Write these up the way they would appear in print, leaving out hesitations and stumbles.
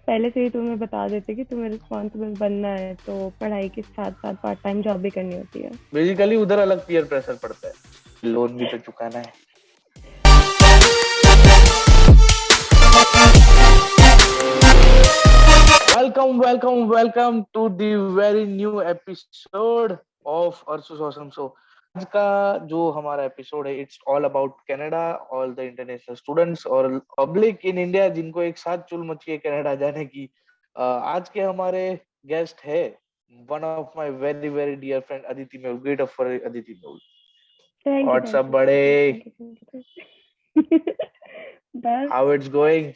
पहले से ही तुम्हें बता देते कि तुम्हें रिस्पॉन्सिबल बनना है, तो पढ़ाई के साथ साथ पार्ट टाइम जॉब भी करनी होती है। बेसिकली उधर अलग पीयर प्रेशर पड़ता है, लोन भी तो चुकाना है। Welcome welcome welcome to the very new episode of अर्सुस ऑसम शो। आज का जो हमारा एपिसोड है, it's all about Canada, all the international students और पब्लिक इन इंडिया जिनको एक साथ चुल मची है कनाडा जाने की। आज के हमारे गेस्ट है one of my very very dear friend Aditi Mehul. Great of for Aditi Mehul. Thank you, what's up thank you, बड़े? Thank you, thank you, thank you, thank you. बस how it's going?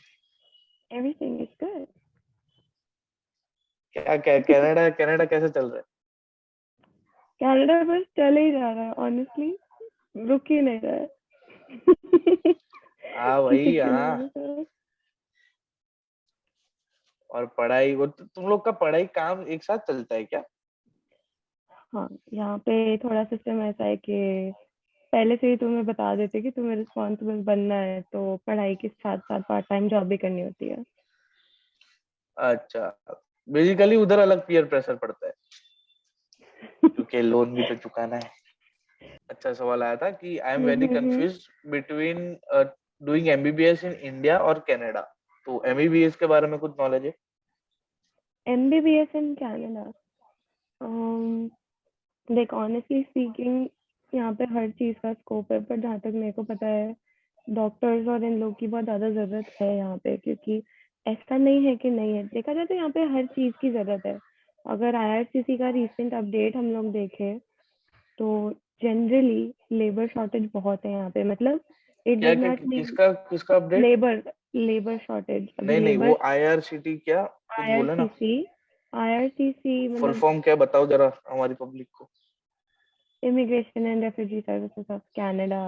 Everything is good. क्या क्या Canada Canada कैसे चल रहा Canada बस चल ही जा रहा है, ऑनेस्टली रुक ही नहीं रहा है। है? हाँ भाई, यकीन हाँ। नहीं करो। और पढ़ाई, वो तुम लोग का पढ़ाई काम एक साथ चलता है क्या? हाँ, यहाँ पे थोड़ा सिस्टम ऐसा है कि पहले से ही तुम्हें बता देते कि तुम्हें रिस्पॉन्सिबल बनना है, तो पढ़ाई के साथ साथ पार्ट टाइम जॉब भी करनी होती है। अच्छा, बेसिकली उधर अलग पीयर प्रेशर पड़ता है, क्योंकि लोन भी तो चुकाना है। अच्छा, सवाल आया था कि आई am very hmm. Confuse between doing MBBS in India और कनाडा। तो एमबीबीएस के बारे में कुछ नॉलेज है? एमबीबीएस इन कनाडा, देख ऑनेस्टली स्पीकिंग, यहाँ पे हर चीज का स्कोप है, पर जहाँ तक मेरे को पता है डॉक्टर्स और इन लोग की बहुत ज्यादा जरूरत है यहाँ पे, क्योंकि ऐसा नहीं है कि नहीं है, देखा जाए तो यहाँ पे हर चीज की जरूरत है। अगर आईआरसीसी का रिसेंट अपडेट हम लोग देखें, तो जनरली लेबर शॉर्टेज बहुत है यहाँ पे, मतलब इट क्या डज क्या नॉट मीन किसका किसका अपडेट? लेबर लेबर शॉर्टेज अभी नहीं नहीं, लेबर। वो आईआरसीटी क्या कुछ बोले ना? आईआरसीसी आईआरसीसी फुल मतलब फॉर्म क्या बताओ जरा हमारी पब्लिक को। Immigration and refugee services of Canada,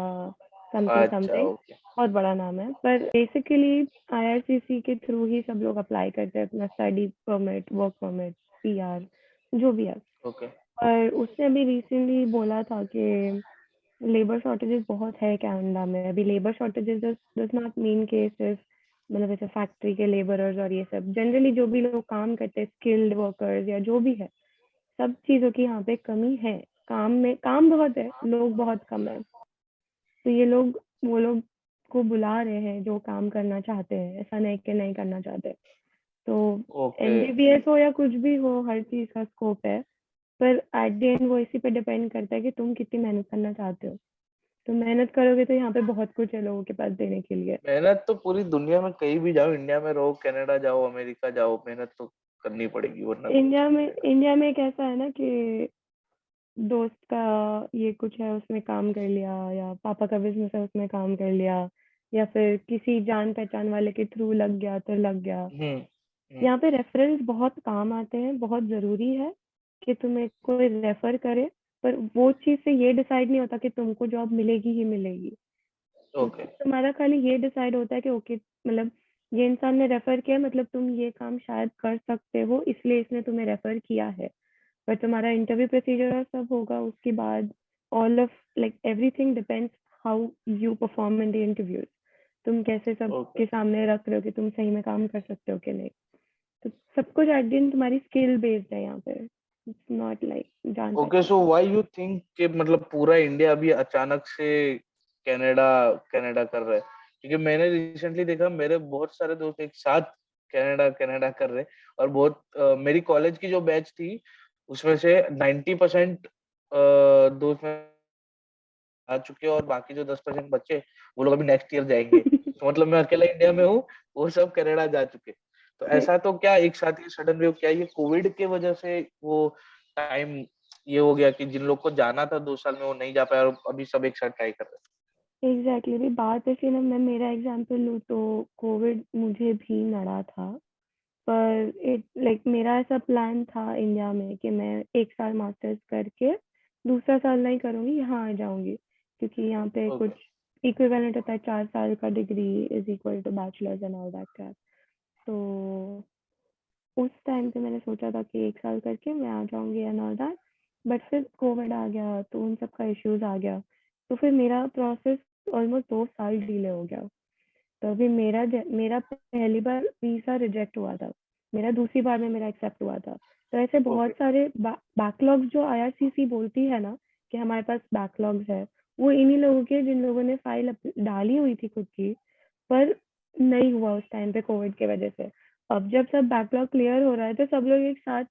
something अच्छा, समथिंग, ओके। बहुत बड़ा नाम है, पर बेसिकली आईआरसीसी के थ्रू ही सब लोग अप्लाई करते हैं अपना study permit, work permit, PR, जो भी है। ओके। पर उसने अभी रिसेंटली बोला था कि लेबर शॉर्टेजेस बहुत है कनाडा में अभी। Labour shortages does not mean के सिर्फ मतलब जैसे फैक्ट्री के लेबरर्स और ये सब, जनरली जो भी लोग काम करते हैं, स्किल्ड वर्कर्स या जो भी है, सब चीजों की यहाँ पे कमी है। काम में काम बहुत है, लोग बहुत कम है। तो ये लोग वो लोग को बुला रहे हैं जो काम करना चाहते हैं, ऐसा नहीं कि नहीं करना चाहते। तो ओके। एमबीबीएस हो या कुछ भी हो, हर चीज का स्कोप है। पर एट द एंड वो इसी पे डिपेंड करता है कि तुम कितनी मेहनत करना चाहते हो। तुम मेहनत करोगे तो यहाँ पे बहुत कुछ है लोगों के पास देने के लिए। मेहनत तो पूरी दुनिया में कहीं भी जाओ, इंडिया में रहो, कनाडा जाओ, अमेरिका जाओ, मेहनत तो करनी पड़ेगी वरना कुछ इंडिया नहीं में मिलेगा। इंडिया में एक ऐसा है ना कि दोस्त का ये कुछ है, उसमें काम कर लिया, या पापा का बिजनेस है उसमें काम कर लिया, या फिर किसी जान पहचान वाले के थ्रू लग गया तो लग गया। हम्म। यहाँ पे रेफरेंस बहुत काम आते हैं, बहुत जरूरी है कि तुम्हें कोई रेफर करे। पर वो चीज से ये डिसाइड नहीं होता कि तुमको जॉब मिलेगी ही मिलेगी। ओके। तुम्हारा खाली ये डिसाइड होता है कि ओके, मतलब ये इंसान ने रेफर किया, मतलब तुम ये काम शायद कर सकते हो, इसलिए इसने तुम्हें रेफर किया है। पर तुम्हारा इंटरव्यू प्रोसीजर और सब होगा उसके बाद। All of like everything depends how you perform in the interviews. तुम कैसे ओके। सबके सामने रख रहे हो कि तुम सही में काम कर सकते हो कि नहीं। तो सब कुछ एट द एंड तुम्हारी स्किल बेस्ड है यहाँ पे, इट्स नॉट लाइक जान ओके, पहचान। सो व्हाई यू थिंक कि मतलब पूरा इंडिया अभी अचानक से कनाडा कनाडा कर रहा है? क्योंकि मैंने रिसेंटली देखा, मेरे बहुत सारे दोस्त एक साथ कनाडा कनाडा कर रहे हैं। और बहुत मेरी कॉलेज की जो बैच थी उसमें से 90% दोस्त आ चुके हैं, और बाकी जो 10% बच्चे वो लोग अभी नेक्स्ट ईयर जाएंगे। तो मतलब मैं अकेला इंडिया में हूँ, वो सब कनाडा जा चुके। तो ऐसा तो क्या एक साथ ये सडन वेव, क्या ये कोविड के वजह से वो टाइम ये हो गया कि जिन लोग को जाना था 2 साल में वो नहीं जा पाया, और अभी सब एक साथ ट्राई कर रहे एग्जैक्टली exactly। बात ऐसी ना, मैं मेरा एग्जांपल लूँ तो कोविड मुझे भी नड़ा था। पर इट लाइक मेरा ऐसा प्लान था इंडिया में कि मैं एक साल मास्टर्स करके दूसरा साल नहीं करूँगी, यहाँ आ जाऊँगी, क्योंकि यहाँ पे हैं? कुछ ओके। इक्विवेलेंट होता है, 4 साल का degree is equal to bachelors and all that crap. तो उस टाइम पे मैंने सोचा था कि एक साल करके मैं आ जाऊंगी एंड ऑल दैट। बट फिर कोविड आ गया तो उन सब का इश्यूज आ गया, तो फिर मेरा प्रोसेस ऑलमोस्ट 2 साल डिले हो गया। तो अभी मेरा मेरा पहली बार वीजा रिजेक्ट हुआ था। मेरा दूसरी बार में मेरा एक्सेप्ट हुआ था। तो ऐसे बहुत ओके। सारे बैकलॉग्स जो आईआरसीसी बोलती है ना कि हमारे पास बैकलॉग्स है, वो इन्हीं लोगों के जिन लोगों ने फाइल डाली हुई थी खुद की, पर नहीं हुआ उस टाइम पे कोविड के वजह से। अब जब सब बैकलॉग क्लियर हो रहा है तो सब लोग एक साथ,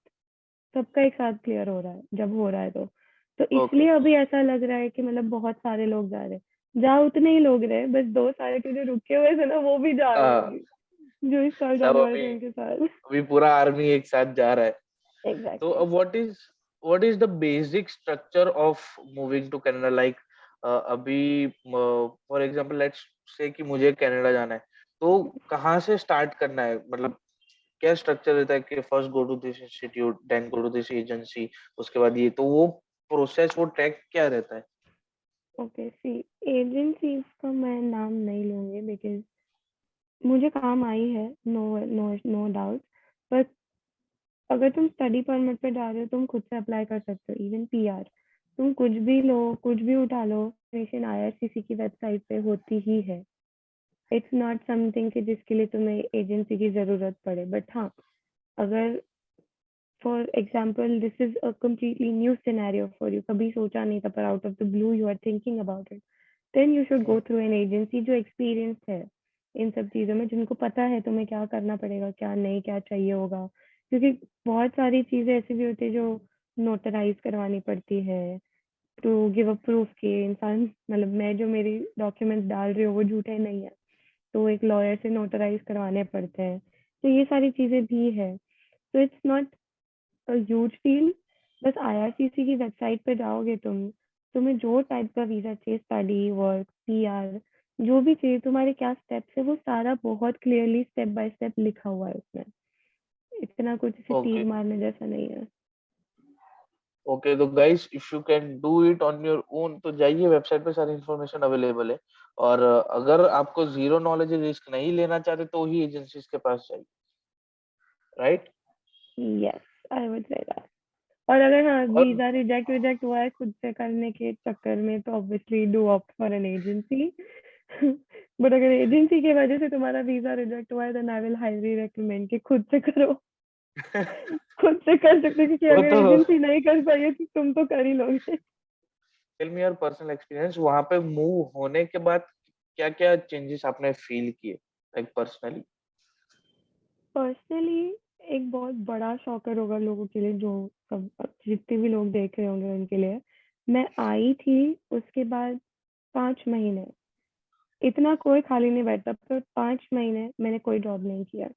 सबका एक साथ क्लियर हो रहा है जब हो रहा है तो ओके। इसलिए अभी ऐसा लग रहा है कि मतलब बहुत सारे लोग जा रहे हैं। जा उतने ही लोग रहे, बस 2 साल के जो रुके हुए थे ना वो भी जा रहे हैं हाँ, अभी, जो इस साल सब जाने वाले अभी थे उनके साथ। अभी पूरा आर्मी एक साथ जा रहा है। तो exactly. What is the basic structure of moving to Canada, like अभी फॉर एग्जांपल लेट्स से कि मुझे कनाडा जाना है, तो कहाँ से स्टार्ट करना है, मतलब क्या स्ट्रक्चर रहता है कि first go to this institute then go to this agency, उसके बाद ये, तो वो प्रोसेस, वो ट्रैक क्या रहता है? ओके सी, एजेंसीज का मैं नाम नहीं लूंगी बिकॉज मुझे काम आई है, नो नो नो डाउट। पर अगर तुम स्टडी परमिट पे जा रहे हो तुम खुद से अप्लाई कर सकते हो, इवन पीआर। तुम कुछ भी लो, कुछ भी उठा लो, नेशन आईआरसीसी की वेबसाइट पे होती ही है। इट्स नॉट समथिंग कि जिसके लिए तुम्हें एजेंसी की जरूरत पड़े। बट हाँ, अगर for example this is a completely new scenario for you, कभी सोचा नहीं था पर out of the blue you are thinking about it, then you should go through an agency जो एक्सपीरियंस है इन सब चीज़ों में, जिनको पता है तुम्हें क्या करना पड़ेगा, क्या नहीं, क्या चाहिए होगा। क्योंकि बहुत सारी चीज़ें ऐसी भी होती है जो नोटराइज करवानी पड़ती है टू गिव अ प्रूफ कि इंसान, मतलब मैं जो मेरी डॉक्यूमेंट्स डाल रही हूँ वो झूठे नहीं है, तो एक लॉयर से नोटराइज करवाने पड़ते हैं। तो ये सारी चीज़ें भी है। तो इट्स नॉट ह्यूज डील। बस आईआरसीसी की वेबसाइट पे जाओगे तुम, तुम्हें जो टाइप का वीजा चाहिए, स्टडी, वर्क, पीआर, जो भी चाहिए, तुम्हारे क्या स्टेप्स है, वो सारा बहुत क्लियरली स्टेप बाय स्टेप लिखा हुआ है उसमें। इतना कुछ इसे ओके। तीर मारने जैसा नहीं है। ओके, तो guys if you can do it on your own तो जाइए, वेबसाइट पे सारी इन्फॉर्मेशन अवेलेबल है। और अगर आपको जीरो नॉलेज रिस्क नहीं लेना चाहते तो ही एजेंसीज के पास जाइए, right? Yes, I would say that. और अगर हाँ और वीजा रिजेक्ट रिजेक्ट हुआ है खुद से करने के चक्कर में, तो obviously do opt for an agency. But अगर एजेंसी की वजह से तुम्हारा वीजा रिजेक्ट हुआ है, then I will highly recommend कि खुद से करो। खुद से कर सकते हो, क्योंकि वो अगर तो एजेंसी नहीं कर पाई तो तुम तो कर ही लोगे। Tell me your personal experience, वहां पे मूव होने के बाद क्या क्या चेंजेस आपने फील किए, लाइक पर्सनली? पर्सनली एक बहुत बड़ा शॉकर होगा लोगों के लिए, जो सब जितने भी लोग देख रहे होंगे उनके लिए। मैं आई थी, उसके बाद 5 महीने इतना कोई खाली नहीं बैठता, पर 5 महीने मैंने कोई जॉब नहीं किया,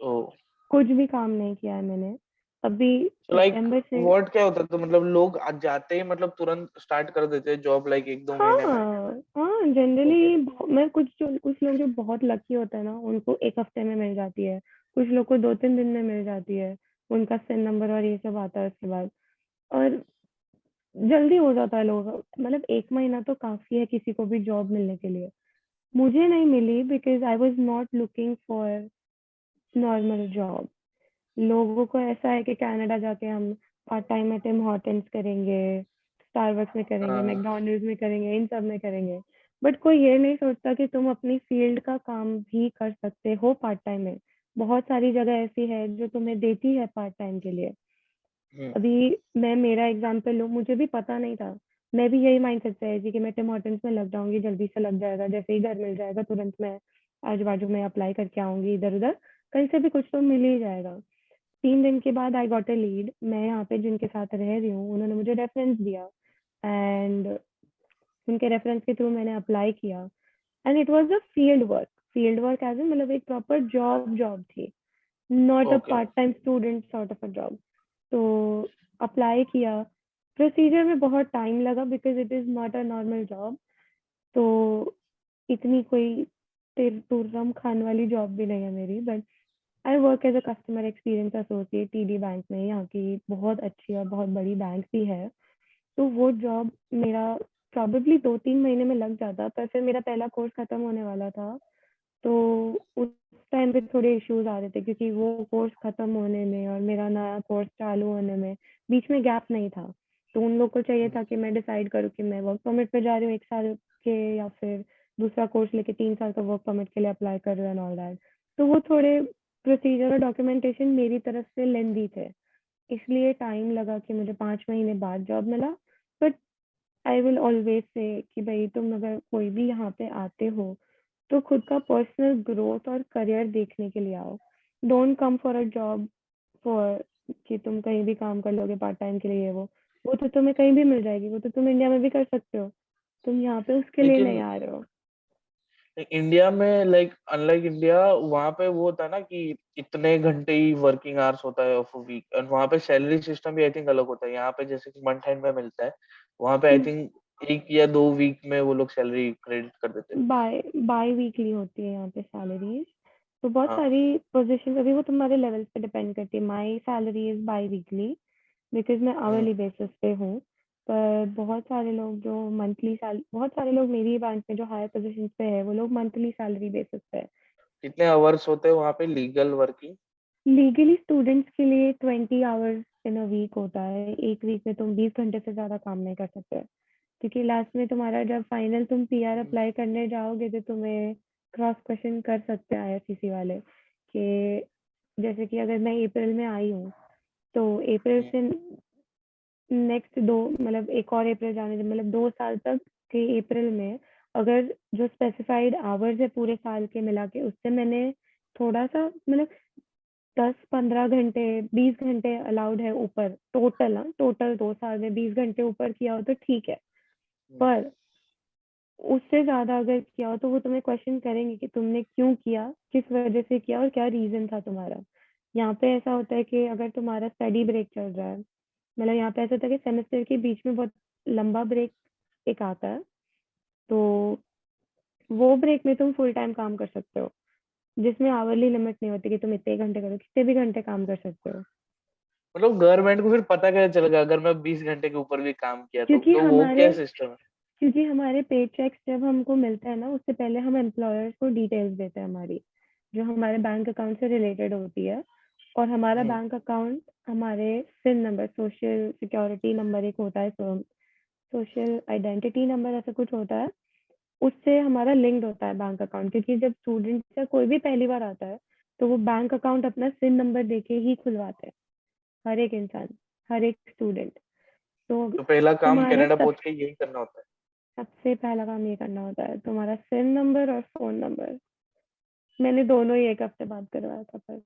ओ, कुछ भी काम नहीं किया है मैंने अभी लाइक सितंबर से। व्हाट क्या होता है, तो मतलब लोग आज जाते ही मतलब तुरंत स्टार्ट कर देते हैं जॉब, लाइक एक दो महीने में? हाँ हाँ, ओके। जनरली मैं कुछ लोग जो बहुत लकी होता है ना उनको एक हफ्ते में मिल जाती है, कुछ लोग को 2-3 दिन में मिल जाती है, उनका सिन नंबर और ये सब आता है उसके बाद। और जल्दी हो जाता है लोग, मतलब 1 महीना तो काफी है किसी को भी जॉब मिलने के लिए। मुझे नहीं मिली because I was not looking for normal job. लोगों को ऐसा है कि कनाडा जाके हम पार्ट टाइम में टिम हॉर्टन्स करेंगे, स्टारबक्स में करेंगे, हाँ। मैकडोनल्ड्स में करेंगे, इन सब में करेंगे। बट कोई ये नहीं सोचता कि तुम अपनी फील्ड का काम भी कर सकते हो पार्ट टाइम में। बहुत सारी जगह ऐसी है जो तुम्हें देती है पार्ट टाइम के लिए। हम्म। अभी मैं मेरा एग्जांपल लूँ, मुझे भी पता नहीं था। मैं भी यही माइंडसेट से आई थी कि मैं टिम हॉर्टन्स में लग जाऊंगी, जल्दी से लग जाएगा, जैसे ही घर मिल जाएगा तुरंत मैं आजू बाजू में अप्लाई करके आऊंगी, इधर उधर कहीं से भी कुछ तो मिल ही जाएगा। 3 दिन के बाद आई गॉट अ लीड। मैं यहाँ पे जिनके साथ रह रही हूँ उन्होंने मुझे रेफरेंस दिया, एंड उनके रेफरेंस के थ्रू मैंने अप्लाई किया। And it was a field work as in, मतलब एक प्रॉपर जॉब जॉब थी, not a okay. Part time student sort of a job. तो अप्लाई किया, प्रोसीजर में बहुत टाइम लगा because it is not a normal job. तो इतनी कोई तुर्रम खान वाली जॉब भी नहीं है मेरी, but I work as a customer experience associate TD bank में, यहाँ की बहुत अच्छी और बहुत बड़ी बैंक भी है। तो वो जॉब मेरा प्रॉबेबली 2-3 महीने में लग जाता, पर फिर मेरा पहला कोर्स खत्म होने वाला था। तो उस टाइम पे थोड़े इश्यूज आ रहे थे क्योंकि वो कोर्स खत्म होने में और मेरा नया कोर्स चालू होने में बीच में गैप नहीं था। तो उन लोग को चाहिए था कि मैं डिसाइड करूँ कि मैं वर्क परमिट पे जा रही हूँ 1 साल के, या फिर दूसरा कोर्स लेके 3 साल का वर्क परमिट के लिए अप्लाई कर रही हूँ एंड ऑल दैट। तो वो थोड़े प्रोसीजर और डॉक्यूमेंटेशन मेरी तरफ से लेंदी थे, इसलिए टाइम लगा कि मुझे 5 महीने बाद जॉब मिला। But I will always say कि भाई तुम अगर कोई भी यहाँ पे आते हो तो खुद का पर्सनल ग्रोथ और करियर देखने के लिए आओ। Don't come for a job for कि तुम कहीं भी काम कर लोगे पार्ट टाइम के लिए। वो तो तुम्हें कहीं भी मिल जाएगी, वो तो तुम इंडिया में भी कर सकते हो। तुम यहाँ पे उसके लिए नहीं लेकिन आ रहे हो। इंडिया में लाइक अनलाइक इंडिया, वहां पे वो होता है ना कि इतने घंटे ही वर्किंग आवर्स होता है ऑफ वीक, और वहां पे सैलरी सिस्टम भी आई थिंक अलग होता है। यहाँ पे जैसे कि मंथ एंड में मिलता है, वहां पे आई थिंक 1 या 2 वीक में वो लोग सैलरी क्रेडिट कर देते हैं। बाय बाय वीकली होती है यहाँ पे सैलरीज। तो बहुत हाँ। सारी पोजीशन अभी वो तुम्हारे लेवल पे डिपेंड करती है। My salary is by weekly because मैं हम्म। आवरली बेसिस पे हूँ। पर बहुत सारे लोग मेरी बैंक में जो हायर पोजीशन पे है वो लोग मंथली सैलरी बेसिस पे है। कितने आवर्स होते हैं वहां पे लीगल वर्किंग? लीगली स्टूडेंट्स के लिए 20 आवर्स इन अ वीक होता है। एक वीक में तुम 20 घंटे से ज्यादा काम नहीं कर सकते, क्योंकि लास्ट में तुम्हारा जब फाइनल तुम पीआर अप्लाई करने जाओगे तो तुम्हें क्रॉस क्वेश्चन कर सकते हैं आईआरसीसी वाले कि जैसे कि अगर मैं अप्रैल में आई हूँ तो अप्रैल से नेक्स्ट दो मतलब एक और अप्रैल जाने दे, मतलब 2 साल तक के अप्रैल में अगर जो स्पेसिफाइड आवर्स है पूरे साल के मिला के उससे मैंने थोड़ा सा मतलब 10-15 घंटे 20 घंटे अलाउड है ऊपर टोटल। हाँ टोटल 2 साल में 20 घंटे ऊपर किया हो तो ठीक है। पर उससे ज्यादा अगर किया हो तो वो तुम्हें क्वेश्चन करेंगे कि तुमने क्यों किया, किस वजह से किया और क्या रीजन था तुम्हारा। यहाँ पे ऐसा होता है कि अगर तुम्हारा स्टडी ब्रेक चल रहा है, मतलब यहाँ पे ऐसा होता है कि सेमेस्टर के बीच में बहुत लंबा ब्रेक एक आता है, तो वो ब्रेक में तुम फुल टाइम काम कर सकते हो, जिसमें आवरली लिमिट नहीं होती कि तुम इतने घंटे करो, कितने भी घंटे काम कर सकते हो। मतलब गवर्नमेंट को फिर पता कैसे चलेगा अगर मैं 20 घंटे के ऊपर भी काम किया तो क्योंकि वो हमारे क्या सिस्टम है? क्योंकि हमारे पे चेक्स जब हमको मिलता है ना उससे पहले हम एम्प्लॉयर्स को डिटेल्स देते हैं हमारी, जो हमारे बैंक अकाउंट से रिलेटेड होती है। और हमारा हम्म। बैंक अकाउंट हमारे सिन नंबर, सोशल सिक्योरिटी नंबर एक होता है, सोशल आइडेंटिटी नंबर ऐसा कुछ होता है, उससे हमारा लिंक्ड होता है बैंक अकाउंट। क्योंकि जब स्टूडेंट या कोई भी पहली बार आता है तो वो बैंक अकाउंट अपना सिन नंबर देके ही खुलवाते हैं, हर एक इंसान, हर एक स्टूडेंट। तो तो पहला काम तुम्हारा कनाडा पहुंच के यही करना होता है? सबसे पहला काम ये करना होता है, तुम्हारा सिम नंबर और फोन नंबर। मैंने दोनों ही एक हफ्ते बाद करवाया था पर।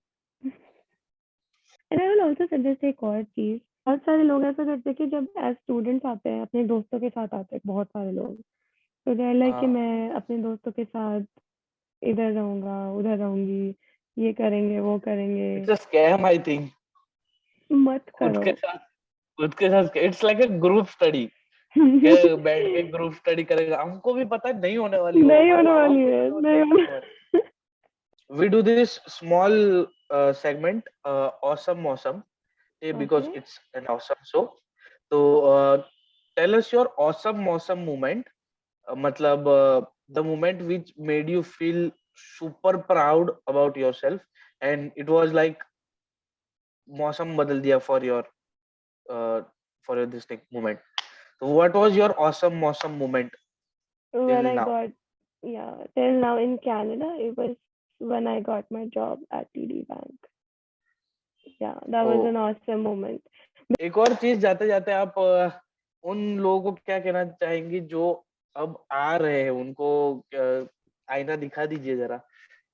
And I will also suggest एक और चीज। बहुत सारे लोग ऐसा करते हैं कि जब एज स्टूडेंट्स आते हैं अपने दोस्तों के साथ आते हैं, बहुत सारे लोग तो दे लाइक कि हाँ। मैं अपने दोस्तों के साथ इधर रहूंगा उधर रहूंगी, ये करेंगे वो करेंगे। It's a scam I think. मत खुद करो। के साथ खुद के साथ it's like a group study. के बैठ के ग्रुप स्टडी करेगा, हमको भी पता है नहीं होने वाली, वो नहीं हमारे होने माँ बाप वाली को है, पता है नहीं नहीं होने। होने वाली। We do this small segment, awesome mosam, because okay. it's an awesome show. So tell us your awesome mosam moment. मतलब the moment which made you feel super proud about yourself, and it was like मौसम बदल दिया for your this thing moment. So what was your awesome mosam moment When till I now? got, yeah, till now in Canada, it was when I got my job at TD Bank. Yeah, that was an Oh, awesome moment. एक और चीज जाते जाते आप उन लोगों को क्या कहना चाहेंगे जो अब आ रहे हैं, उनको आईना दिखा दीजिए जरा।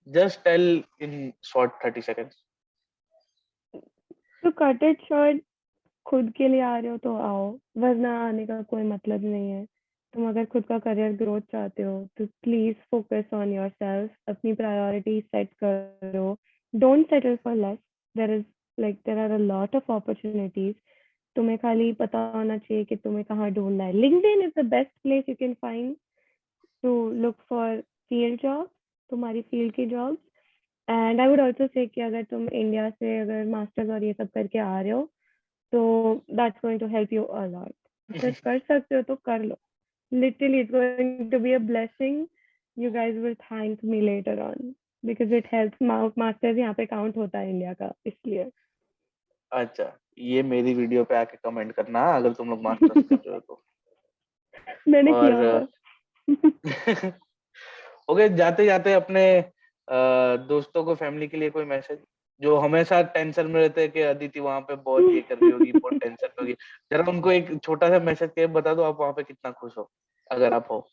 Just tell in short 30 seconds. तो कट इट शॉर्ट, खुद के लिए आ रहे हो तो आओ, वरना आने का कोई मतलब नहीं है। तुम अगर खुद का करियर ग्रोथ चाहते हो तो please focus on yourself, अपनी प्रायोरिटी सेट करो। Don't settle for less. There is there are a lot of opportunities. तुम्हें खाली पता होना चाहिए कि तुम्हें कहाँ ढूंढना है। LinkedIn is the best place you can find to look for field job, तुम्हारी फील्ड की job. And I would also say कि अगर तुम इंडिया से अगर मास्टर्स और ये सब करके आ रहे हो तो that's going to help you a lot. अगर कर सकते हो तो कर लो। Literally it's going to be a blessing. You guys will thank me later on because it helps. Masters यहाँ पे काउंट होता है इंडिया का, इसलिए। अच्छा, ये मेरी वीडियो पे आके कमेंट करना अगर तुम लोग मास्टर्स कर रहे हो तो। मैंने किया और हुआ है। ओके, जाते जाते अपने दोस्तों को, फैमिली के लिए कोई मैसेज, जो हमेशा टेंशन में रहते हैं कि अदिति वहां पे बहुत ये कर रही होगी, बहुत टेंशन में होगी, जरा उनको एक छोटा सा मैसेज के बता दो, आप वहां पे कितना खुश हो अगर आप हो।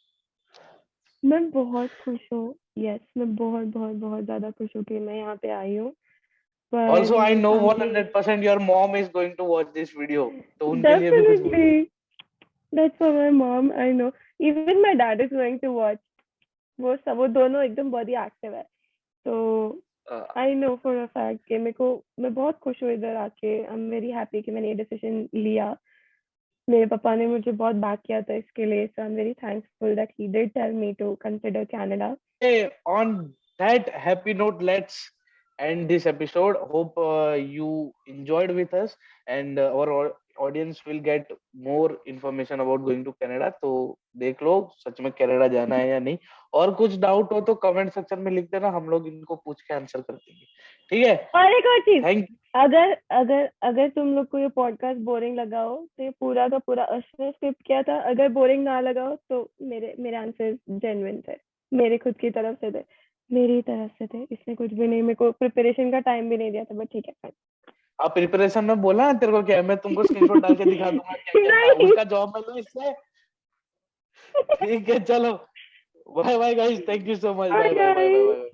मैं बहुत खुश हूँ। यस, मैं बहुत बहुत बहुत ज्यादा खुश हूँ कि मैं यहाँ पे आई हूँ। पर ऑल्सो आई मेरी know family 100% your mom is going to watch this video, तो उनके लिए भी कुछ बोलो। Definitely, that's for my mom, I know. Even my dad is going to watch. वो दोनों एकदम बॉडी एक्टिव है। तो I know for a fact कि मेरे को, मैं बहुत खुश हूँ इधर आके। आई एम वेरी हैप्पी कि मैंने ये डिसीजन लिया। मेरे पापा ने मुझे बहुत बैक किया था इसके लिए, so I am very thankful that he did tell me to consider Canada. Hey, on that happy note, let's end this episode. Hope you enjoyed with us, and our audience will get more information about going to Canada. तो देख लो सच में Canada जाना है या नहीं, और कुछ doubt हो तो कमेंट सेक्शन में लिख देना, हम लोग इनको पूछ के आंसर कर देंगे। ठीक है, और एक और चीज, थैंक। अगर अगर अगर तुम लोग को ये पॉडकास्ट बोरिंग लगा हो तो ये पूरा का पूरा उसने स्क्रिप्ट किया था। अगर बोरिंग ना लगा हो तो मेरे मेरे आंसर जेन्युइन थे, मेरे खुद की तरफ से थे, मेरी तरफ से थे। इसने कुछ भी नहीं, मेरे को प्रिपरेशन का टाइम भी नहीं दिया था, बट ठीक है fine। आप प्रिपरेशन में बोला ना तेरे को क्या है, मैं तुमको स्क्रीनशॉट डाल के दिखा दूंगा क्या क्या था, नहीं। उसका जॉब मिला इससे। ठीक है चलो, bye bye guys, thank you so much, Bye bye bye bye bye guys। Bye.